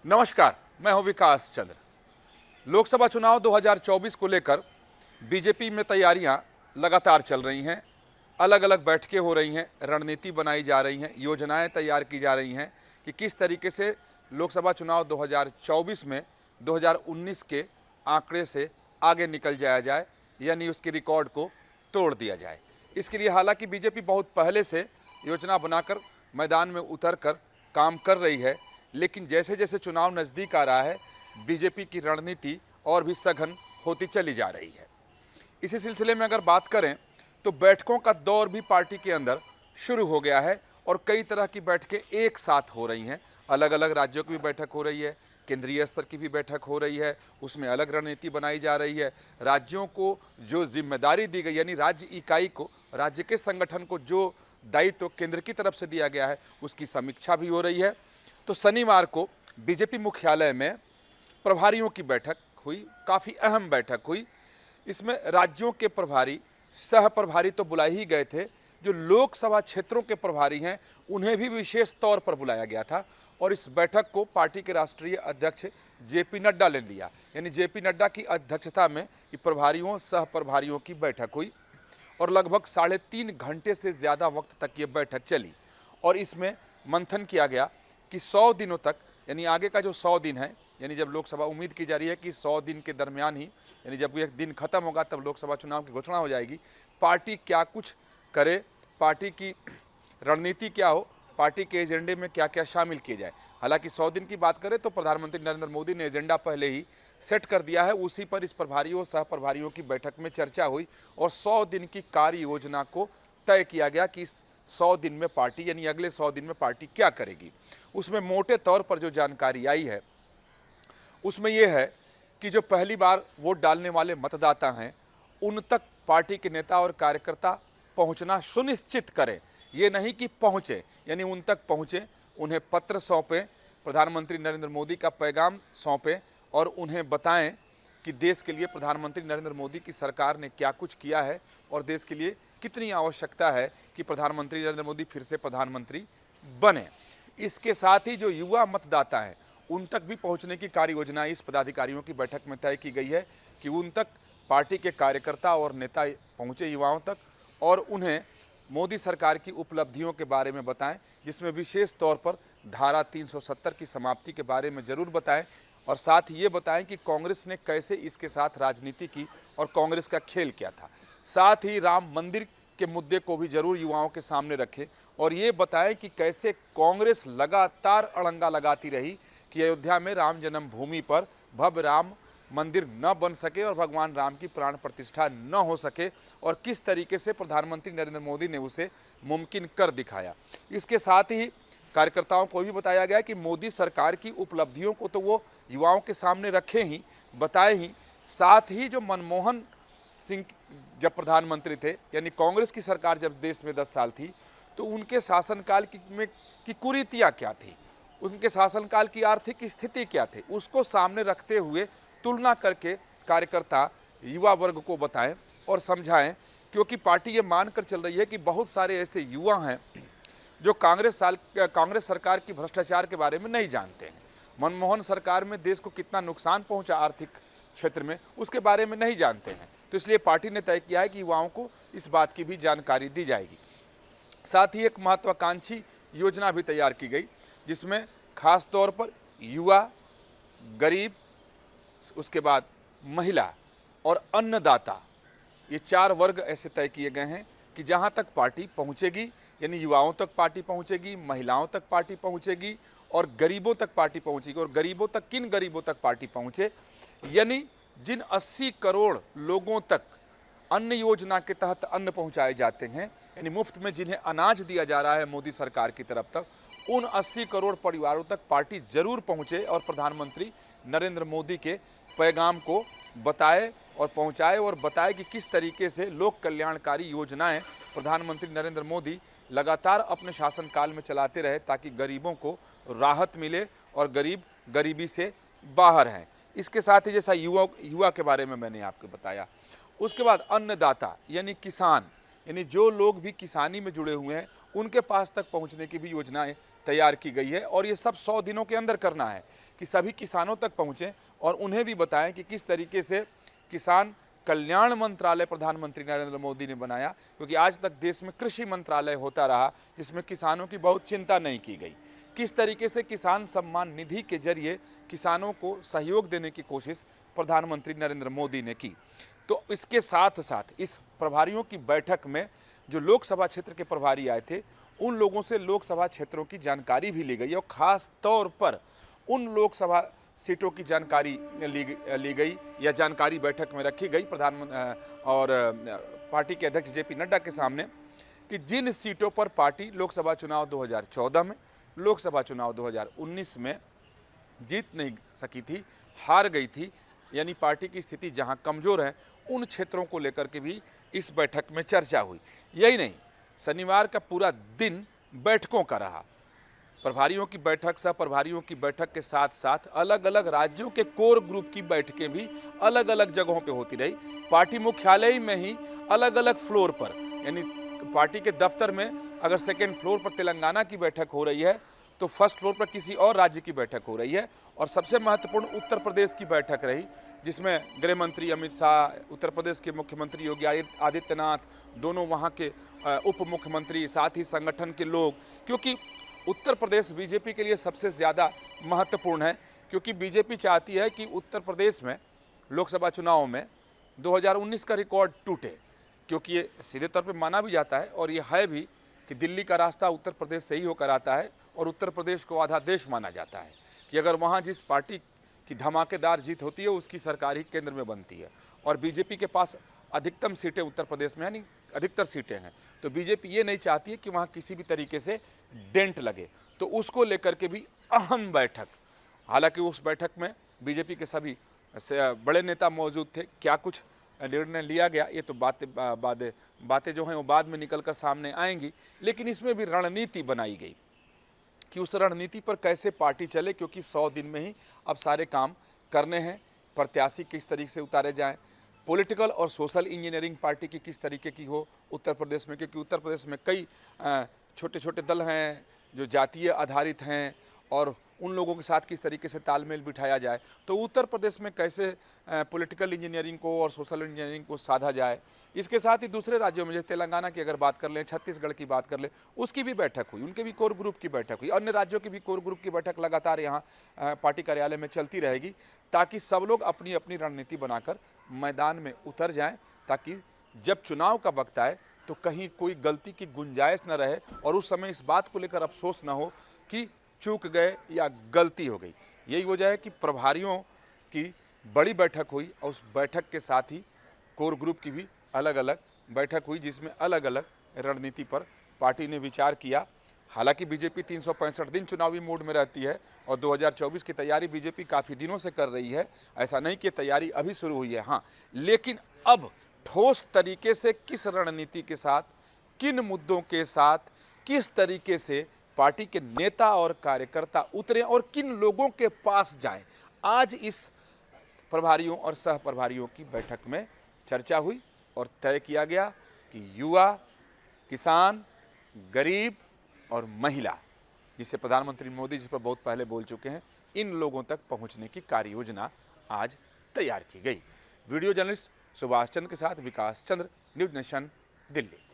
नमस्कार, मैं हूं विकास चंद्र। लोकसभा चुनाव 2024 को लेकर बीजेपी में तैयारियां लगातार चल रही हैं। अलग अलग बैठकें हो रही हैं, रणनीति बनाई जा रही हैं, योजनाएं तैयार की जा रही हैं कि किस तरीके से लोकसभा चुनाव 2024 में 2019 के आंकड़े से आगे निकल जाया जाए, यानी उसके रिकॉर्ड को तोड़ दिया जाए। इसके लिए हालांकि बीजेपी बहुत पहले से योजना बनाकर मैदान में उतर कर काम कर रही है, लेकिन जैसे जैसे चुनाव नज़दीक आ रहा है, बीजेपी की रणनीति और भी सघन होती चली जा रही है। इसी सिलसिले में अगर बात करें तो बैठकों का दौर भी पार्टी के अंदर शुरू हो गया है और कई तरह की बैठकें एक साथ हो रही हैं। अलग अलग राज्यों की भी बैठक हो रही है, केंद्रीय स्तर की भी बैठक हो रही है, उसमें अलग रणनीति बनाई जा रही है। राज्यों को जो जिम्मेदारी दी गई, यानी राज्य इकाई को, राज्य के संगठन को जो दायित्व केंद्र की तरफ से दिया गया है, उसकी समीक्षा भी हो रही है। तो शनिवार को बीजेपी मुख्यालय में प्रभारियों की बैठक हुई, काफ़ी अहम बैठक हुई। इसमें राज्यों के प्रभारी, सह प्रभारी तो बुलाए ही गए थे, जो लोकसभा क्षेत्रों के प्रभारी हैं उन्हें भी विशेष तौर पर बुलाया गया था। और इस बैठक को पार्टी के राष्ट्रीय अध्यक्ष जेपी नड्डा ने लिया, यानी जेपी नड्डा की अध्यक्षता में ये प्रभारियों सह प्रभारियों की बैठक हुई और लगभग 3.5 घंटे से ज़्यादा वक्त तक ये बैठक चली। और इसमें मंथन किया गया कि 100 दिनों तक, यानी आगे का जो 100 दिन है, यानी जब लोकसभा, उम्मीद की जा रही है कि 100 दिन के दरमियान ही, यानी जब एक दिन खत्म होगा तब लोकसभा चुनाव की घोषणा हो जाएगी, पार्टी क्या कुछ करे, पार्टी की रणनीति क्या हो, पार्टी के एजेंडे में क्या क्या शामिल किए जाए। हालांकि 100 दिन की बात करें तो प्रधानमंत्री नरेंद्र मोदी ने एजेंडा पहले ही सेट कर दिया है, उसी पर इस प्रभारियों सह प्रभारियों की बैठक में चर्चा हुई और 100 दिन की कार्य योजना को तय किया गया कि इस 100 दिन में पार्टी, यानी अगले 100 दिन में पार्टी क्या करेगी। उसमें मोटे तौर पर जो जानकारी आई है उसमें यह है कि जो पहली बार वोट डालने वाले मतदाता हैं उन तक पार्टी के नेता और कार्यकर्ता पहुंचना सुनिश्चित करें। ये नहीं कि पहुंचे, यानी उन तक पहुंचे, उन्हें पत्र सौंपें, प्रधानमंत्री नरेंद्र मोदी का पैगाम सौंपें और उन्हें बताएं कि देश के लिए प्रधानमंत्री नरेंद्र मोदी की सरकार ने क्या कुछ किया है और देश के लिए कितनी आवश्यकता है कि प्रधानमंत्री नरेंद्र मोदी फिर से प्रधानमंत्री बने। इसके साथ ही जो युवा मतदाता हैं उन तक भी पहुंचने की कार्य योजना इस पदाधिकारियों की बैठक में तय की गई है कि उन तक पार्टी के कार्यकर्ता और नेता पहुंचे, युवाओं तक, और उन्हें मोदी सरकार की उपलब्धियों के बारे में बताएं, जिसमें विशेष तौर पर धारा 370 की समाप्ति के बारे में ज़रूर बताएं और साथ ही ये बताएं कि कांग्रेस ने कैसे इसके साथ राजनीति की और कांग्रेस का खेल क्या था। साथ ही राम मंदिर के मुद्दे को भी जरूर युवाओं के सामने रखें और ये बताएं कि कैसे कांग्रेस लगातार अड़ंगा लगाती रही कि अयोध्या में राम जन्मभूमि पर भव्य राम मंदिर न बन सके और भगवान राम की प्राण प्रतिष्ठा न हो सके और किस तरीके से प्रधानमंत्री नरेंद्र मोदी ने उसे मुमकिन कर दिखाया। इसके साथ ही कार्यकर्ताओं को भी बताया गया कि मोदी सरकार की उपलब्धियों को तो वो युवाओं के सामने रखे ही, बताए ही, साथ ही जो मनमोहन सिंह जब प्रधानमंत्री थे, यानी कांग्रेस की सरकार जब देश में 10 साल थी, तो उनके शासनकाल की कुरीतियाँ क्या थी, उनके शासनकाल की आर्थिक स्थिति क्या थी, उसको सामने रखते हुए तुलना करके कार्यकर्ता युवा वर्ग को बताएं और समझाएं। क्योंकि पार्टी ये मानकर चल रही है कि बहुत सारे ऐसे युवा हैं जो कांग्रेस सरकार की भ्रष्टाचार के बारे में नहीं जानते हैं, मनमोहन सरकार में देश को कितना नुकसान पहुंचा आर्थिक क्षेत्र में, उसके बारे में नहीं जानते हैं। तो इसलिए पार्टी ने तय किया है कि युवाओं को इस बात की भी जानकारी दी जाएगी। साथ ही एक महत्वाकांक्षी योजना भी तैयार की गई, जिसमें खास तौर पर युवा, गरीब, उसके बाद महिला और अन्नदाता, ये 4 वर्ग ऐसे तय किए गए हैं कि जहां तक पार्टी पहुंचेगी, यानी युवाओं तक पार्टी पहुंचेगी, महिलाओं तक पार्टी पहुंचेगी और गरीबों तक पार्टी पहुंचेगी। और गरीबों तक, किन गरीबों तक पार्टी पहुंचे, यानी जिन 80 करोड़ लोगों तक अन्न योजना के तहत अन्न पहुंचाए जाते हैं, यानी मुफ्त में जिन्हें अनाज दिया जा रहा है मोदी सरकार की तरफ तक, उन 80 करोड़ परिवारों तक पार्टी जरूर पहुंचे और प्रधानमंत्री नरेंद्र मोदी के पैगाम को बताए और पहुंचाए और बताए कि किस तरीके से लोक कल्याणकारी योजनाएं प्रधानमंत्री नरेंद्र मोदी लगातार अपने शासनकाल में चलाते रहे ताकि गरीबों को राहत मिले और गरीब गरीबी से बाहर हैं। इसके साथ ही जैसा युवा के बारे में मैंने आपको बताया, उसके बाद अन्नदाता यानी किसान, यानी जो लोग भी किसानी में जुड़े हुए हैं उनके पास तक पहुंचने की भी योजनाएं तैयार की गई है और ये सब 100 दिनों के अंदर करना है कि सभी किसानों तक पहुँचें और उन्हें भी बताएं कि किस तरीके से किसान कल्याण मंत्रालय प्रधानमंत्री नरेंद्र मोदी ने बनाया, क्योंकि आज तक देश में कृषि मंत्रालय होता रहा जिसमें किसानों की बहुत चिंता नहीं की गई। किस तरीके से किसान सम्मान निधि के जरिए किसानों को सहयोग देने की कोशिश प्रधानमंत्री नरेंद्र मोदी ने की। तो इसके साथ साथ इस प्रभारियों की बैठक में जो लोकसभा क्षेत्र के प्रभारी आए थे उन लोगों से लोकसभा क्षेत्रों की जानकारी भी ली गई और ख़ास तौर पर उन लोकसभा सीटों की जानकारी ली गई या जानकारी बैठक में रखी गई प्रधानमंत्री और पार्टी के अध्यक्ष जेपी नड्डा के सामने कि जिन सीटों पर पार्टी लोकसभा चुनाव 2014 में, लोकसभा चुनाव 2019 में जीत नहीं सकी थी, हार गई थी, यानी पार्टी की स्थिति जहां कमज़ोर है, उन क्षेत्रों को लेकर के भी इस बैठक में चर्चा हुई। यही नहीं, शनिवार का पूरा दिन बैठकों का रहा। प्रभारियों की बैठक, सह प्रभारियों की बैठक के साथ साथ अलग अलग राज्यों के कोर ग्रुप की बैठकें भी अलग अलग जगहों पे होती रही। पार्टी मुख्यालय में ही अलग अलग फ्लोर पर, यानी पार्टी के दफ्तर में अगर सेकेंड फ्लोर पर तेलंगाना की बैठक हो रही है तो फर्स्ट फ्लोर पर किसी और राज्य की बैठक हो रही है। और सबसे महत्वपूर्ण उत्तर प्रदेश की बैठक रही जिसमें गृह मंत्री अमित शाह, उत्तर प्रदेश के मुख्यमंत्री योगी आदित्यनाथ, दोनों वहाँ के उप मुख्यमंत्री, साथ ही संगठन के लोग, क्योंकि उत्तर प्रदेश बीजेपी के लिए सबसे ज़्यादा महत्वपूर्ण है, क्योंकि बीजेपी चाहती है कि उत्तर प्रदेश में लोकसभा चुनाव में 2019 का रिकॉर्ड टूटे, क्योंकि ये सीधे तौर पे माना भी जाता है और ये है भी कि दिल्ली का रास्ता उत्तर प्रदेश से ही होकर आता है और उत्तर प्रदेश को आधा देश माना जाता है कि अगर वहाँ जिस पार्टी की धमाकेदार जीत होती है उसकी सरकार ही केंद्र में बनती है। और बीजेपी के पास अधिकतम सीटें उत्तर प्रदेश में, यानी अधिकतर सीटें हैं, तो बीजेपी ये नहीं चाहती है कि वहाँ किसी भी तरीके से डेंट लगे। तो उसको लेकर के भी अहम बैठक, हालांकि उस बैठक में बीजेपी के सभी बड़े नेता मौजूद थे। क्या कुछ निर्णय लिया गया ये तो बातें जो हैं वो बाद में निकल कर सामने आएंगी, लेकिन इसमें भी रणनीति बनाई गई कि उस रणनीति पर कैसे पार्टी चले, क्योंकि 100 दिन में ही अब सारे काम करने हैं। प्रत्याशी किस तरीके से उतारे जाएं, पॉलिटिकल और सोशल इंजीनियरिंग पार्टी की किस तरीके की हो उत्तर प्रदेश में, क्योंकि उत्तर प्रदेश में कई छोटे छोटे दल हैं जो जातीय आधारित हैं और उन लोगों के साथ किस तरीके से तालमेल बिठाया जाए। तो उत्तर प्रदेश में कैसे पॉलिटिकल इंजीनियरिंग को और सोशल इंजीनियरिंग को साधा जाए। इसके साथ ही दूसरे राज्यों में जैसे तेलंगाना की अगर बात कर लें, छत्तीसगढ़ की बात कर लें, उसकी भी बैठक हुई, उनके भी कोर ग्रुप की बैठक हुई। अन्य राज्यों की भी कोर ग्रुप की बैठक लगातार यहाँ पार्टी कार्यालय में चलती रहेगी, ताकि सब लोग अपनी अपनी रणनीति बनाकर मैदान में उतर जाएँ, ताकि जब चुनाव का वक्त आए तो कहीं कोई गलती की गुंजाइश न रहे और उस समय इस बात को लेकर अफसोस न हो कि चूक गए या गलती हो गई। यही वजह है कि प्रभारियों की बड़ी बैठक हुई और उस बैठक के साथ ही कोर ग्रुप की भी अलग अलग बैठक हुई, जिसमें अलग अलग रणनीति पर पार्टी ने विचार किया। हालांकि बीजेपी 365 दिन चुनावी मूड में रहती है और 2024 की तैयारी बीजेपी काफ़ी दिनों से कर रही है, ऐसा नहीं कि तैयारी अभी शुरू हुई है, हाँ, लेकिन अब ठोस तरीके से किस रणनीति के साथ, किन मुद्दों के साथ, किस तरीके से पार्टी के नेता और कार्यकर्ता उतरे और किन लोगों के पास जाएं, आज इस प्रभारियों और सह प्रभारियों की बैठक में चर्चा हुई और तय किया गया कि युवा, किसान, गरीब और महिला, जिसे प्रधानमंत्री मोदी जिस पर बहुत पहले बोल चुके हैं, इन लोगों तक पहुंचने की कार्य योजना आज तैयार की गई। वीडियो जर्नलिस्ट सुभाष चंद्र के साथ विकास चंद्र, न्यूज़ नेशन, दिल्ली।